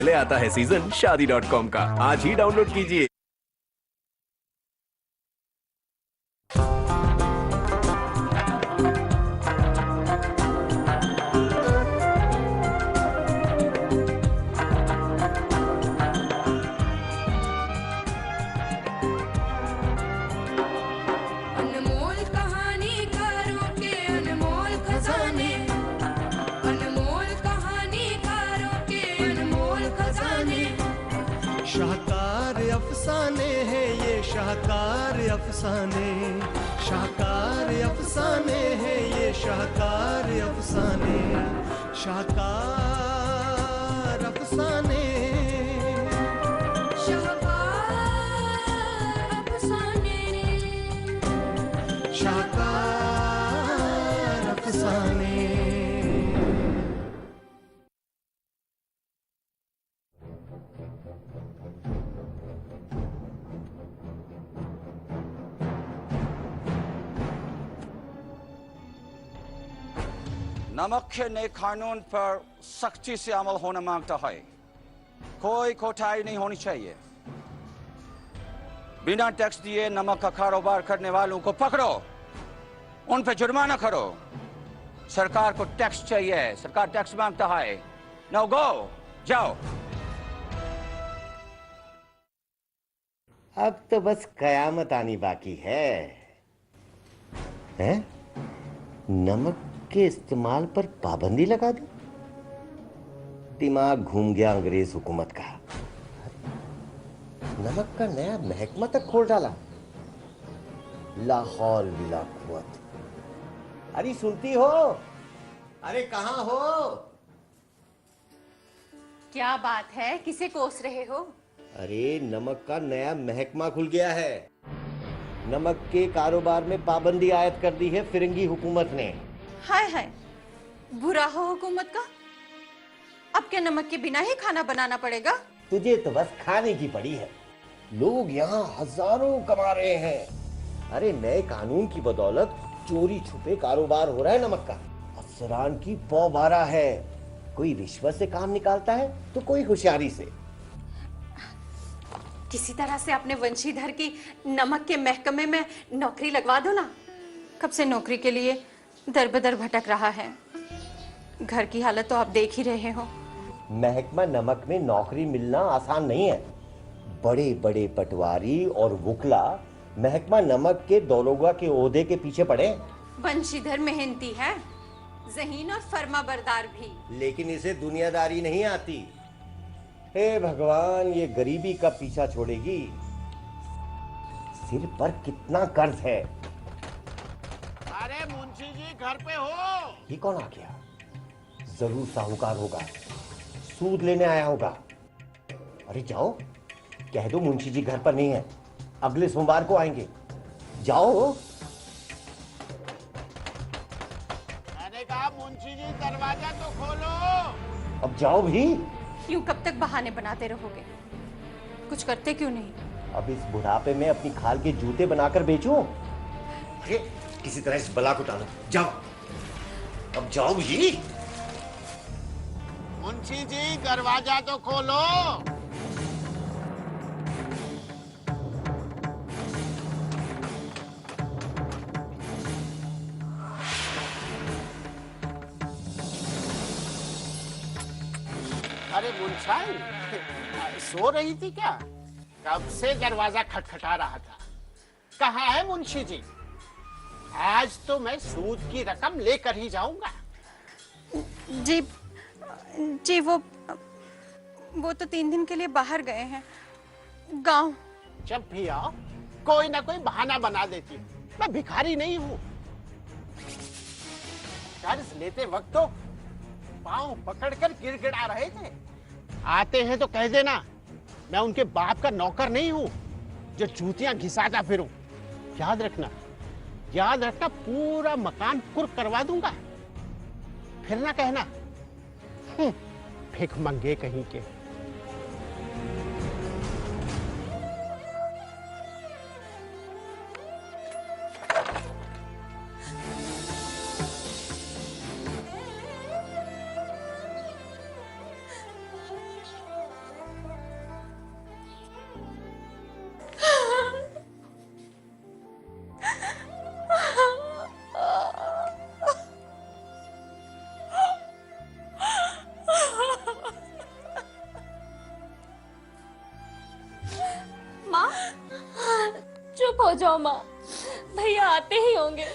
ले आता है सीजन शादी.com का। आज ही डाउनलोड कीजिए। शाहकार अफसाने हैं ये शाहकार अफसाने, शाहकार अफसाने हैं ये शाहकार अफसाने, शाहकार अफसाने, शाहकार अफसाने, शाहकार अफसाने। नमक के नए कानून पर सख्ती से अमल होना मांगता है। कोई कोताही नहीं होनी चाहिए। बिना टैक्स दिए नमक का कारोबार करने वालों को पकड़ो, उन पे जुर्माना करो। सरकार को टैक्स चाहिए, सरकार टैक्स मांगता है। नाउ गो, जाओ। अब तो बस कयामत आनी बाकी है। हैं? नमक के इस्तेमाल पर पाबंदी लगा दी। दिमाग घूम गया अंग्रेज हुकूमत का। नमक का नया महकमा तक खोल डाला। लाहौल बिला कुव्वत। अरे सुनती हो? अरे कहाँ हो? क्या बात है, किसे कोस रहे हो? अरे नमक का नया महकमा खुल गया है। नमक के कारोबार में पाबंदी आयद कर दी है फिरंगी हुकूमत ने। हाय हाय, बुरा हो हुकूमत का। अब क्या नमक के बिना ही खाना बनाना पड़ेगा? तुझे तो बस खाने की पड़ी है। लोग यहाँ हजारों कमा रहे हैं। अरे नए कानून की बदौलत चोरी छुपे कारोबार हो रहा है नमक का। अफसरान की पौबारा है। कोई रिश्वत से काम निकालता है तो कोई होशियारी से। किसी तरह से अपने वंशीधर की नमक के महकमे में नौकरी लगवा दो ना। कब से नौकरी के लिए दर बदर भटक रहा है। घर की हालत तो आप देख ही रहे हो। महकमा नमक में नौकरी मिलना आसान नहीं है। बड़े बड़े पटवारी और वुकला महकमा नमक के दौरोगा के ओहदे के पीछे पड़े। वंशीधर मेहनती है, ज़हीन और फर्माबरदार भी। लेकिन इसे दुनियादारी नहीं आती। हे भगवान, ये गरीबी कब पीछा छोड़ेगी? सिर पर कितना कर्ज है। अरे मुंशी जी घर पे हो? ये कौन आ गया? जरूर साहूकार होगा, सूद लेने आया होगा। अरे जाओ, कह दो मुंशी जी घर पर नहीं है, अगले सोमवार को आएंगे। जाओ। मैंने कहा मुंशी जी दरवाजा तो खोलो। अब जाओ भी। यूं कब तक बहाने बनाते रहोगे? कुछ करते क्यों नहीं? अब इस बुढ़ापे में अपनी खाल के जूते बनाकर बेचो। अरे किसी तरह इस बला को टालो। जाओ, अब जाओ भी। मुंशी जी दरवाजा तो खोलो। अरे मुंशाई, सो रही थी क्या? कब से दरवाजा खटखटा रहा था। कहाँ है मुंशी जी? आज तो मैं सूद की रकम लेकर ही जाऊंगा। जी जी, वो तो 3 दिन के लिए बाहर गए हैं, गांव। जब भी आओ कोई ना कोई बहाना बना देती हूँ। मैं भिखारी नहीं हूँ। कर्ज लेते वक्त तो पाँव पकड़कर गिड़गिड़ा रहे थे। आते हैं तो कह देना मैं उनके बाप का नौकर नहीं हूँ जो जूतियां घिसाता फिरूं। याद रखना पूरा मकान कुर करवा दूंगा। फिर ना कहना भिख मंगे कहीं के। चुप हो जाओ माँ, भैया आते ही होंगे।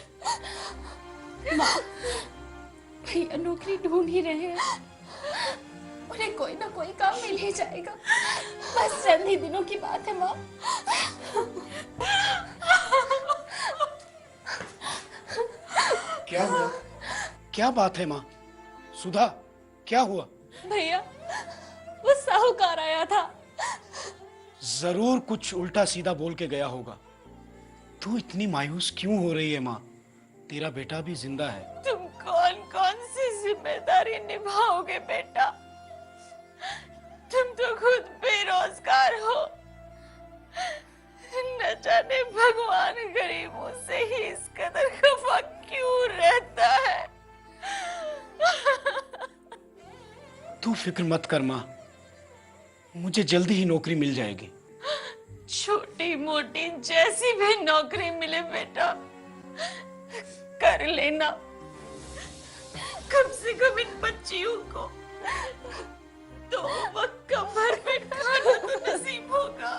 माँ, भैया नौकरी ढूंढ ही रहे हैं, उन्हें कोई ना कोई काम मिल ही जाएगा, बस चंद ही दिनों की बात है माँ। क्या हुआ? क्या बात है माँ? सुधा, क्या हुआ? भैया, वो साहूकार आया था। जरूर कुछ उल्टा सीधा बोल के गया होगा। तू इतनी मायूस क्यों हो रही है माँ? तेरा बेटा भी जिंदा है। तुम कौन कौन सी जिम्मेदारी निभाओगे बेटा? तुम तो खुद बेरोजगार हो। न जाने भगवान गरीबों से ही इस कदर खफा क्यों रहता है। तू फिक्र मत कर माँ, मुझे जल्दी ही नौकरी मिल जाएगी। छोटी मोटी जैसी भी नौकरी मिले बेटा, कर लेना। कम से कम इन बच्चियों को तो वक्त का भरपेट खाना तो नसीब होगा।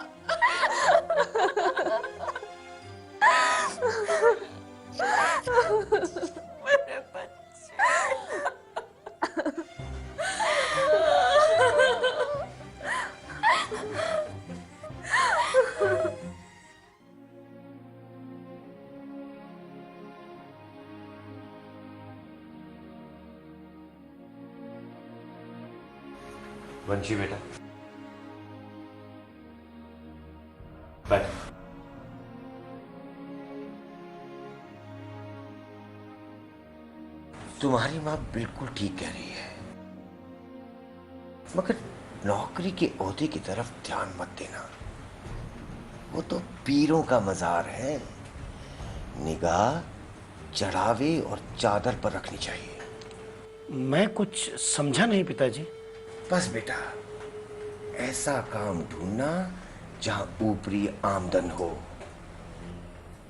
मेरे बच्चे। वंशी बेटा, बैठ। तुम्हारी माँ बिल्कुल ठीक कह रही है, मगर नौकरी के ओहदे की तरफ ध्यान मत देना। वो तो पीरों का मजार है। निगाह चढ़ावे और चादर पर रखनी चाहिए। मैं कुछ समझा नहीं पिताजी। बस बेटा, ऐसा काम ढूंढना जहां ऊपरी आमदन हो।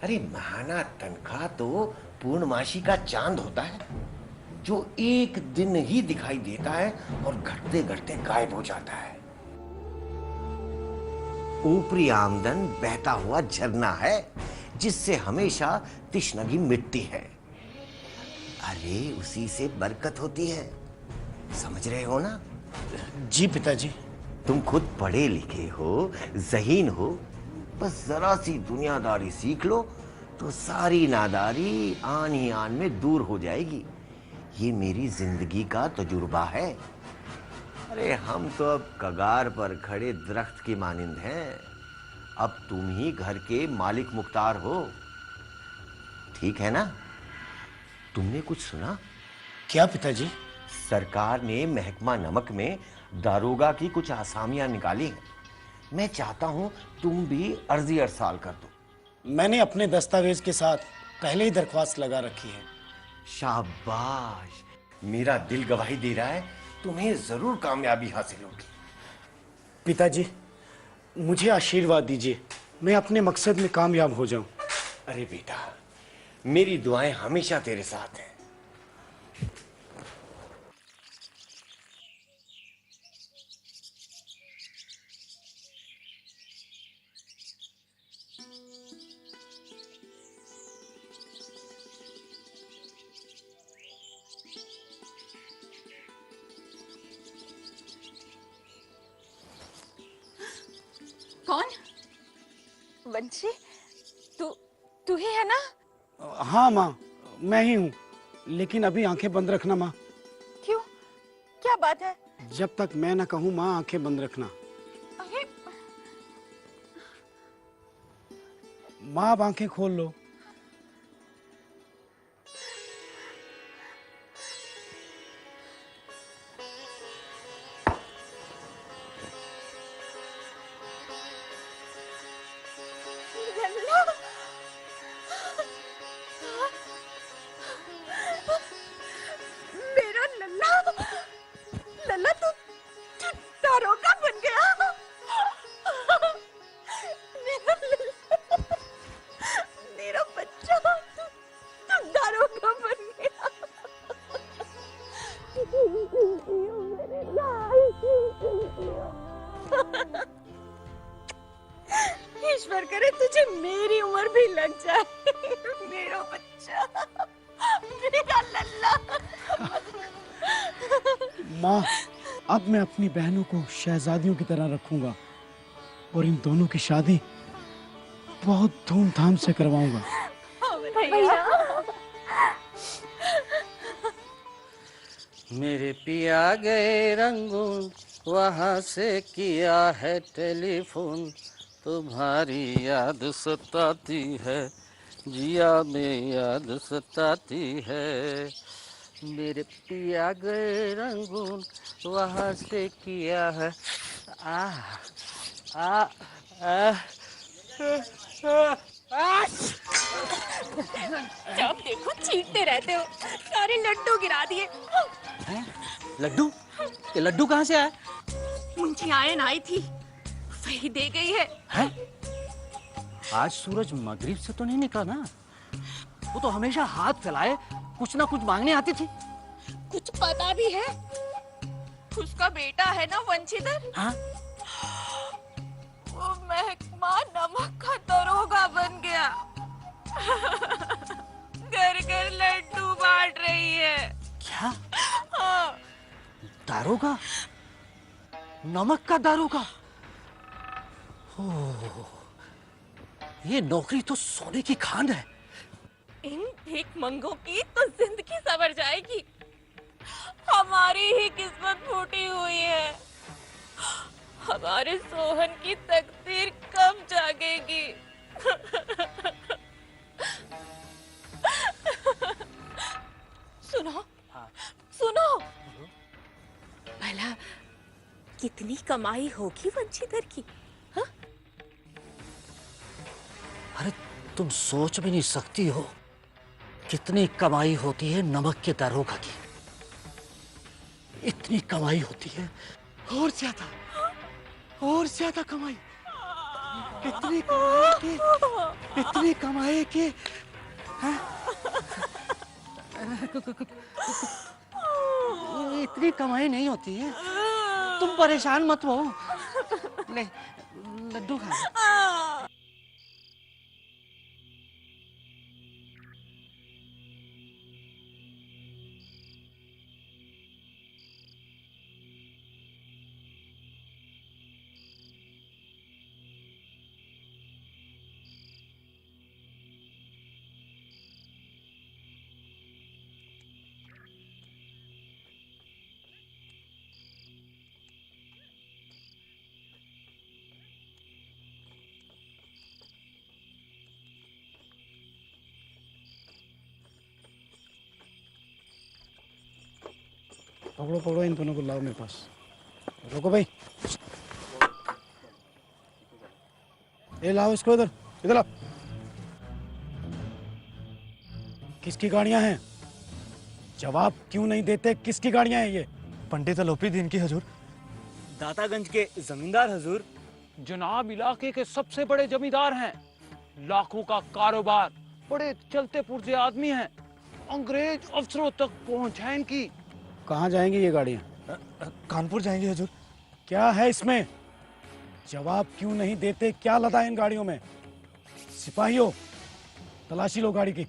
अरे महाना तनख्वाह तो पूर्णमासी का चांद होता है, जो एक दिन ही दिखाई देता है और घटते घटते गायब हो जाता है। ऊपरी आमदन बहता हुआ झरना है, जिससे हमेशा तिश्नगी मिटती है। अरे उसी से बरकत होती है, समझ रहे हो ना? जी पिताजी। तुम खुद पढ़े लिखे हो, ज़हीन हो, बस जरा सी दुनियादारी सीख लो तो सारी नादारी आन ही आन में दूर हो जाएगी। ये मेरी जिंदगी का तजुर्बा है। अरे हम तो अब कगार पर खड़े दरख्त की मानिंद हैं। अब तुम ही घर के मालिक मुख्तार हो, ठीक है ना? तुमने कुछ सुना? क्या पिताजी? सरकार ने महकमा नमक में दारोगा की कुछ आसामियां निकाली हैं। मैं चाहता हूं तुम भी अर्जी अरसाल कर दो। मैंने अपने दस्तावेज के साथ पहले ही दरख्वास्त लगा रखी है। शाबाश, मेरा दिल गवाही दे रहा है, तुम्हें जरूर कामयाबी हासिल होगी। पिताजी, मुझे आशीर्वाद दीजिए, मैं अपने मकसद में कामयाब हो जाऊं। अरे बेटा, मेरी दुआएं हमेशा तेरे साथ हैं। कौन? वंशी, तू ही है ना? हाँ माँ, मैं ही हूँ, लेकिन अभी आंखें बंद रखना माँ। क्यों? क्या बात है? जब तक मैं ना कहूँ माँ, आंखें बंद रखना। अरे माँ, अब आंखें खोल लो। मेरा लल्ला, लल्ला तू दारोगा बन गया। मेरा करे तुझे मेरी उम्र भी लग जाए। मेरा बच्चा, मेरा लल्ला। माँ, अब मैं अपनी बहनों को शहजादियों की तरह रखूंगा और इन दोनों की शादी बहुत धूमधाम से करवाऊंगा। भैया मेरे पिया गए रंगून, वहाँ से किया है टेलीफोन, तुम्हारी याद सताती है, जिया में याद सताती है। मेरे पिया गए रंगून, वहाँ से किया है आ आ आ जब देखो चीखते रहते हो, सारे लड्डू गिरा दिए। लड्डू? ये लड्डू कहाँ से आया? मुंशी आयन आई थी, वही दे गई है। हैं? आज सूरज मगरिब से तो नहीं निकला ना? वो तो हमेशा हाथ फैलाए कुछ ना कुछ मांगने आती थी। कुछ पता भी है? उसका बेटा है ना वंशीधर, हाँ? वो महकमा नमक का दरोगा बन गया। घर घर लड्डू बांट रही है। क्या? हाँ। दारोगा? नमक का दारोगा? ओह, ये नौकरी तो सोने की खान है। इन भीख मंगों की तो जिंदगी संवर जाएगी। हमारी ही किस्मत फूटी हुई है। हमारे सोहन की तकदीर कब जागेगी? सुनो, सुनो, भला कितनी कमाई होगी वंशीधर की? हाँ? अरे तुम सोच भी नहीं सकती हो कितनी कमाई होती है नमक के दारोगा की। इतनी कमाई होती है, और ज्यादा कमाई। इतनी कमाई की इतनी कमाई नहीं होती है। तुम परेशान मत हो, ले लड्डू खा। पकड़ो पकड़ो, इन दोनों को लाओ मेरे पास। रोको भाई, ये लाओ इसको, इधर इधर लाओ। किसकी गाड़ियां हैं? जवाब क्यों नहीं देते? किसकी गाड़ियां हैं ये? पंडित अलोपीदीन की हजूर। दातागंज के जमींदार हजूर। जनाब इलाके के सबसे बड़े जमींदार हैं, लाखों का कारोबार, बड़े चलते पुरजे आदमी हैं। अंग्रेज अफसरों तक पहुंच है इनकी। कहाँ जाएंगी ये गाड़ियां? कानपुर जाएंगे हजूर। क्या है इसमें? जवाब क्यों नहीं देते? क्या लदा है इन गाड़ियों में? सिपाहियों, तलाशी लो गाड़ी की।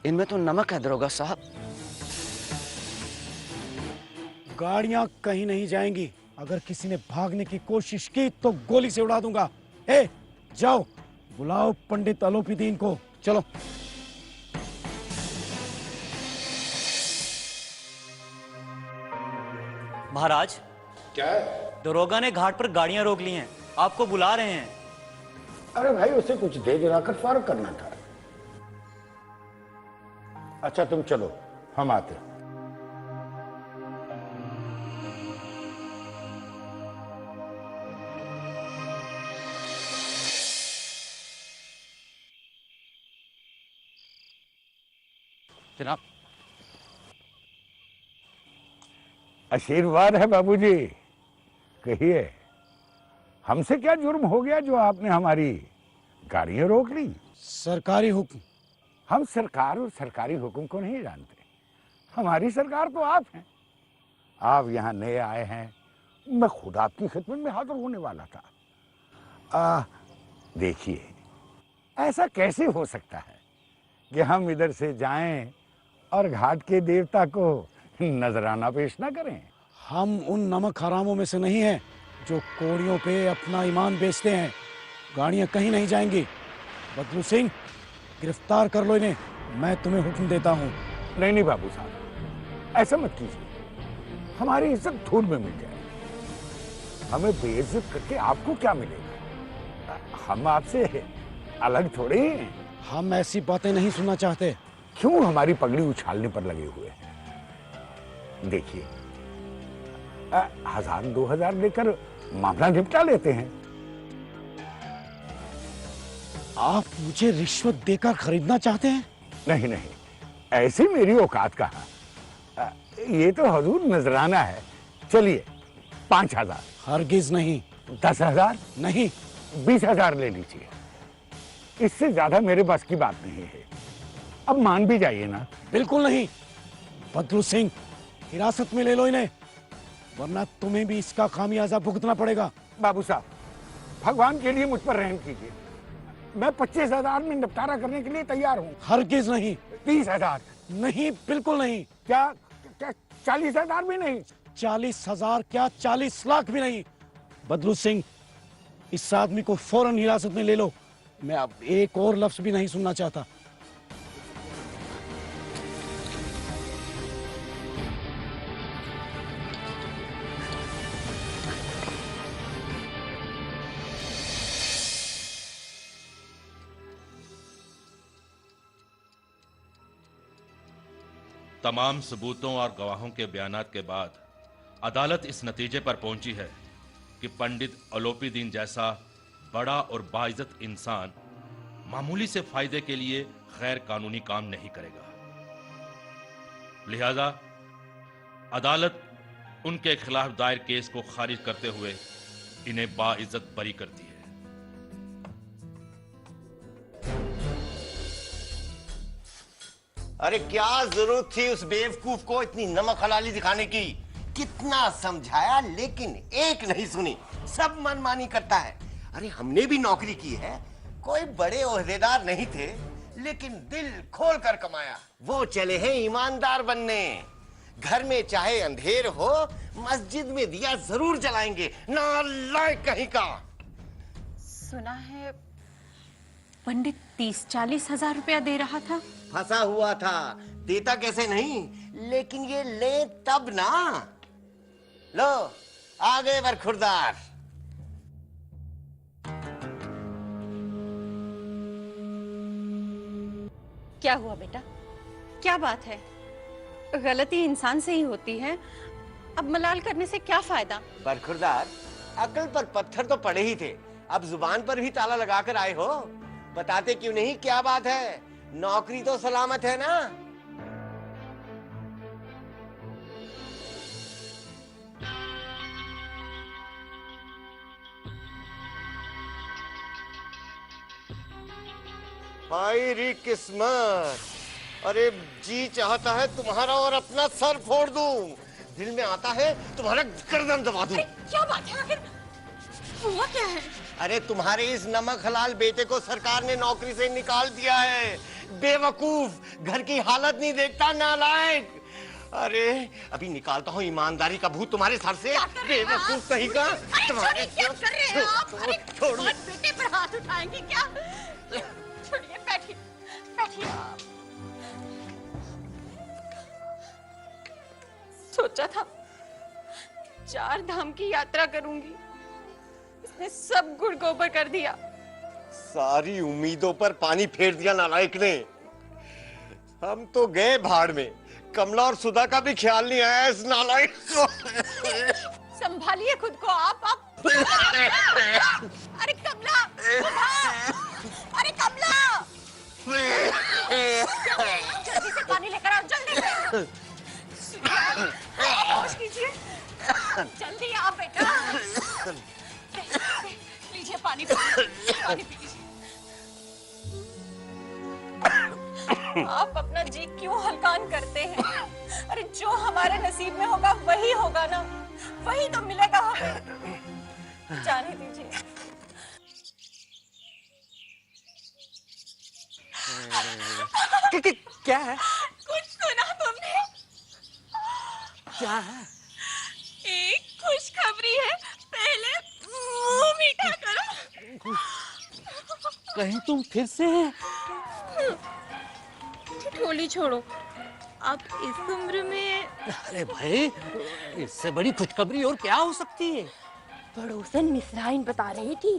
इनमें तो नमक है दरोगा साहब। गाड़ियां कहीं नहीं जाएंगी। अगर किसी ने भागने की कोशिश की तो गोली से उड़ा दूंगा। ए, जाओ बुलाओ पंडित अलोपीदीन को। चलो। महाराज, क्या है? दरोगा ने घाट पर गाड़ियां रोक ली हैं, आपको बुला रहे हैं। अरे भाई, उसे कुछ दे दिलाकर फारग करना था। अच्छा तुम चलो, हम आते हैं। जनाब, आशीर्वाद है बाबूजी। कहिए, हमसे क्या जुर्म हो गया जो आपने हमारी गाड़ियां रोक ली? सरकारी हुक्म। हम सरकार और सरकारी हुक्म को नहीं जानते। हमारी सरकार तो आप हैं। आप यहाँ नए आए हैं, मैं खुद आपकी खिदमत में हाजिर होने वाला था। देखिए, ऐसा कैसे हो सकता है कि हम इधर से जाएं और घाट के देवता को नजराना पेश ना करें। हम उन नमक हरामों में से नहीं हैं जो कोड़ियों पे अपना ईमान बेचते हैं। गाड़ियां कहीं नहीं जाएंगी। बदलू सिंह, गिरफ्तार कर लो इन्हें, मैं तुम्हें हुक्म देता हूँ। नहीं नहीं बाबू साहब, ऐसा मत कीजिए, हमारी इज्जत धूल में मिल जाए। हमें बेइज्जत करके आपको क्या मिलेगा? हम आपसे अलग थोड़े हैं। हम ऐसी बातें नहीं सुनना चाहते। क्यों हमारी पगड़ी उछालने पर लगे हुए हैं? देखिए, 1000-2000 लेकर मामला निपटा लेते हैं। आप मुझे रिश्वत देकर खरीदना चाहते हैं? नहीं नहीं, ऐसी मेरी औकात कहाँ। ये तो हजूर नजराना है। चलिए 5000। हरगिज नहीं। 10,000? नहीं। 20,000 ले लीजिए। इससे ज्यादा मेरे बस की बात नहीं है। अब मान भी जाइए ना। बिल्कुल नहीं। बदलू सिंह, हिरासत में ले लो इन्हें, वरना तुम्हें भी इसका खामियाजा भुगतना पड़ेगा। बाबू साहब, भगवान के लिए मुझ पर रहम कीजिए। मैं 25,000 में निपटारा करने के लिए तैयार हूँ। हरगिज नहीं। 30,000? नहीं, बिल्कुल नहीं। क्या 40,000 भी नहीं? 40,000 क्या, 40 लाख भी नहीं। बदलू सिंह, इस आदमी को फौरन हिरासत में ले लो। मैं अब एक और लफ्ज भी नहीं सुनना चाहता। तमाम सबूतों और गवाहों के बयानात के बाद अदालत इस नतीजे पर पहुंची है कि पंडित अलोपीदीन जैसा बड़ा और बाइज्जत इंसान मामूली से फायदे के लिए गैर कानूनी काम नहीं करेगा। लिहाजा अदालत उनके खिलाफ दायर केस को खारिज करते हुए इन्हें बाइज्जत बरी करती है। अरे क्या जरूरत थी उस बेवकूफ को इतनी नमक हलाली दिखाने की? कितना समझाया लेकिन एक नहीं सुनी, सब मनमानी करता है। अरे हमने भी नौकरी की है, कोई बड़े ओहदेदार नहीं थे, लेकिन दिल खोल कर कमाया। वो चले हैं ईमानदार बनने। घर में चाहे अंधेर हो, मस्जिद में दिया जरूर जलाएंगे। नालायक कहीं का। सुना है पंडित 30-40 हजार रुपया दे रहा था। फंसा हुआ था, देता कैसे नहीं, लेकिन ये ले तब ना। लो आ गए बरखुरदार। क्या हुआ बेटा, क्या बात है? गलती इंसान से ही होती है, अब मलाल करने से क्या फायदा? बरखुरदार, अकल पर पत्थर तो पड़े ही थे, अब जुबान पर भी ताला लगाकर आए हो। बताते क्यों नहीं क्या बात है? नौकरी तो सलामत है ना? हाय री किस्मत। अरे जी चाहता है तुम्हारा और अपना सर फोड़ दूं, दिल में आता है तुम्हारा गर्दन दबा दूं। क्या बात है, आखिर हुआ क्या है? अरे तुम्हारे इस नमक हलाल बेटे को सरकार ने नौकरी से निकाल दिया है। बेवकूफ, घर की हालत नहीं देखता, नालायक। अरे अभी निकालता हूँ ईमानदारी का भूत तुम्हारे सर से। बेवकूफ कहीं का। तुम्हारे क्या कर रहे हैं आप? अरे बेटे पर हाथ उठाएंगे क्या? छोड़िए, बैठिए बैठिए आप। सोचा था 4 धाम की यात्रा करूंगी, इसने सब गुड़ गोबर कर दिया। सारी उम्मीदों पर पानी फेर दिया नालायक ने। हम तो गए भाड़ में, कमला और सुधा का भी ख्याल नहीं आया इस नालायक को। संभालिए खुद को आप। अरे कमला, अरे कमला, जल्दी से पानी लेकर आओ, जल्दी से। होश कीजिए, जल्दी आओ बेटा। लीजिए पानी, पानी पी लीजिए। आप अपना जी क्यों हलकान करते हैं? अरे जो हमारे नसीब में होगा वही होगा ना, वही तो मिलेगा हमें। जाने दीजिए। क्या है? कुछ सुना तुमने? क्या है? एक खुशखबरी है, पहले मुंह मीठा करो। कहीं तुम फिर से? ठिठोली छोड़ो, आप इस उम्र में। अरे भाई, इससे बड़ी खुशखबरी और क्या हो सकती है? पड़ोसन मिसराइन बता रही थी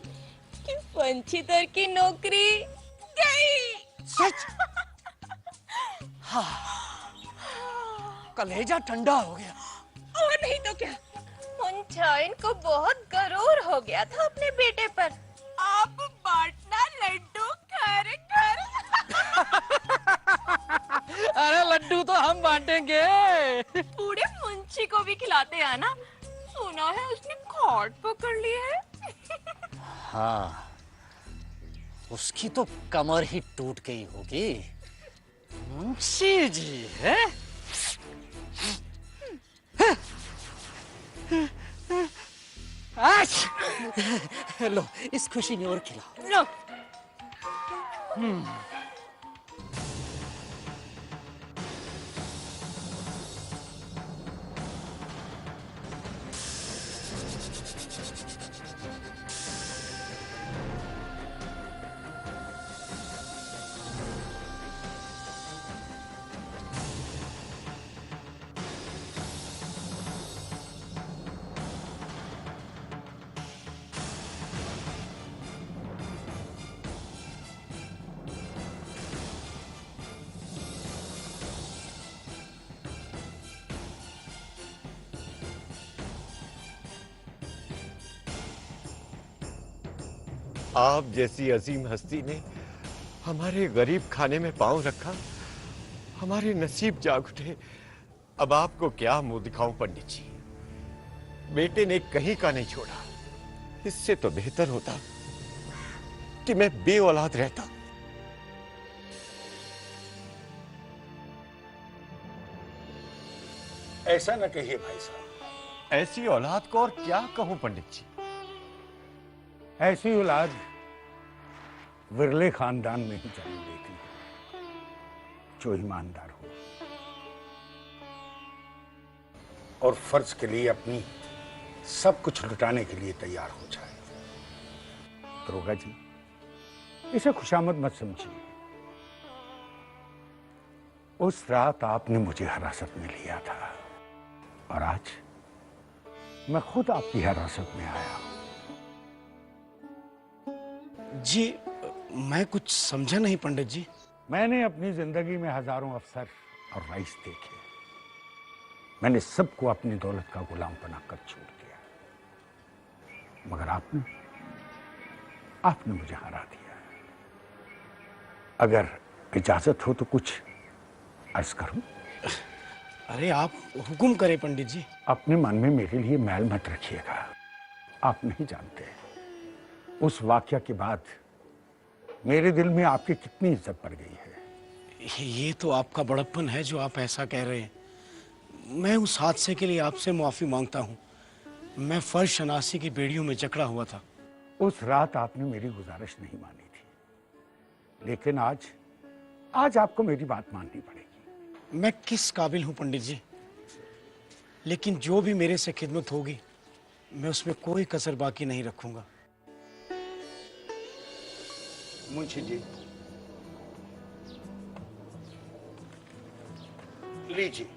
कि वंशीधर की नौकरी गई। सच? हाँ, कलेजा ठंडा हो गया। और नहीं तो क्या, मुंशाइन को बहुत गरूर हो गया था अपने बेटे पर। आप बांटना लड्डू घर घर। अरे लड्डू तो हम बांटेंगे। बूढ़े मुंशी को भी खिलाते हैं ना, सुना है उसने खाट पकड़ ली है। हाँ, उसकी तो कमर ही टूट गई होगी। मुंशी जी है? लो, इस खुशी में और खिलाओ। लो। आप जैसी अजीम हस्ती ने हमारे गरीब खाने में पांव रखा, हमारे नसीब जाग उठे। अब आपको क्या मुंह दिखाऊं पंडित जी? बेटे ने कहीं का नहीं छोड़ा। इससे तो बेहतर होता कि मैं बे औलाद रहता। ऐसा न कहिए भाई साहब। ऐसी औलाद को और क्या कहूं पंडित जी? ऐसी औलाद विरले खानदान में ही जन्म लेती है, जो ईमानदार हो और फर्ज के लिए अपनी सब कुछ लुटाने के लिए तैयार हो जाए। दरोगा जी, इसे खुशामद मत समझिए। उस रात आपने मुझे हिरासत में लिया था और आज मैं खुद आपकी हिरासत में आया हूं। जी, मैं कुछ समझा नहीं पंडित जी। मैंने अपनी जिंदगी में हजारों अफसर और रईस देखे। मैंने सबको अपनी दौलत का गुलाम बनाकर छोड़ दिया, मगर आपने मुझे हरा दिया। अगर इजाजत हो तो कुछ अर्ज करूं? अरे आप हुक्म करें पंडित जी। अपने मन में मेरे लिए मैल मत रखिएगा। आप नहीं जानते उस वाकया के बाद मेरे दिल में आपकी कितनी इज्जत बढ़ गई है। ये तो आपका बड़प्पन है जो आप ऐसा कह रहे हैं। मैं उस हादसे के लिए आपसे माफी मांगता हूँ। मैं फर्ज शनासी की बेड़ियों में जकड़ा हुआ था। उस रात आपने मेरी गुजारिश नहीं मानी थी, लेकिन आज आपको मेरी बात माननी पड़ेगी। मैं किस काबिल हूँ पंडित जी, लेकिन जो भी मेरे से खिदमत होगी मैं उसमें कोई कसर बाकी नहीं रखूंगा। मुंशी जी, लीजिए।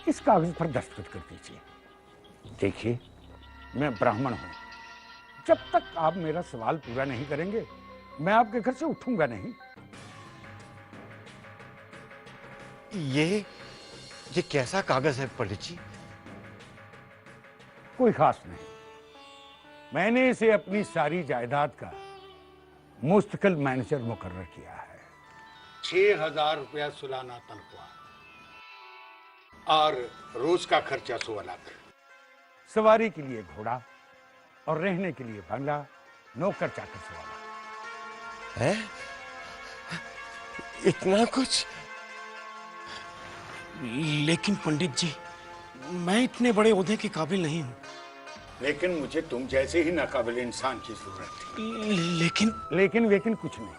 इस कागज पर दस्तखत कर दीजिए। देखिए, मैं ब्राह्मण हूं। जब तक आप मेरा सवाल पूरा नहीं करेंगे, मैं आपके घर से उठूंगा नहीं। ये कैसा कागज है पंडित जी? कोई खास नहीं। मैंने इसे अपनी सारी जायदाद का मुस्तकिल मैनेजर मुकर्रर किया है। 6,000 रुपया सालाना तनख्वाह और रोज का खर्चा 1.25 लाख। सवारी के लिए घोड़ा और रहने के लिए बंगला, नौकर चाकर से वाला। है? इतना कुछ? लेकिन पंडित जी, मैं इतने बड़े ओहदे के काबिल नहीं हूँ। लेकिन मुझे तुम जैसे ही नाकाबिल इंसान की जरूरत थी। लेकिन कुछ नहीं।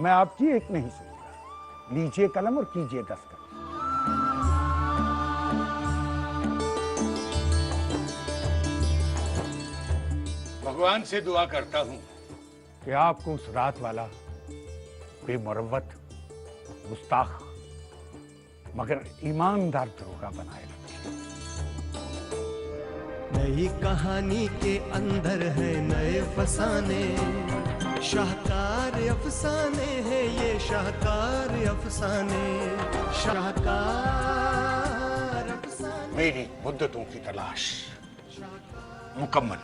मैं आपकी एक नहीं सुनूंगा। लीजिए कलम और कीजिए दस्तखत। भगवान से दुआ करता हूं कि आपको उस रात वाला बेमुरव्वत, गुस्ताख मगर ईमानदार दरोगा बनाए रखे। नई कहानी के अंदर है नए फसाने, शाहकार अफसाने हैं ये, शाहकार अफसाने, शाहकार अफसाने। मेरी मुद्दतों की तलाश मुकम्मल।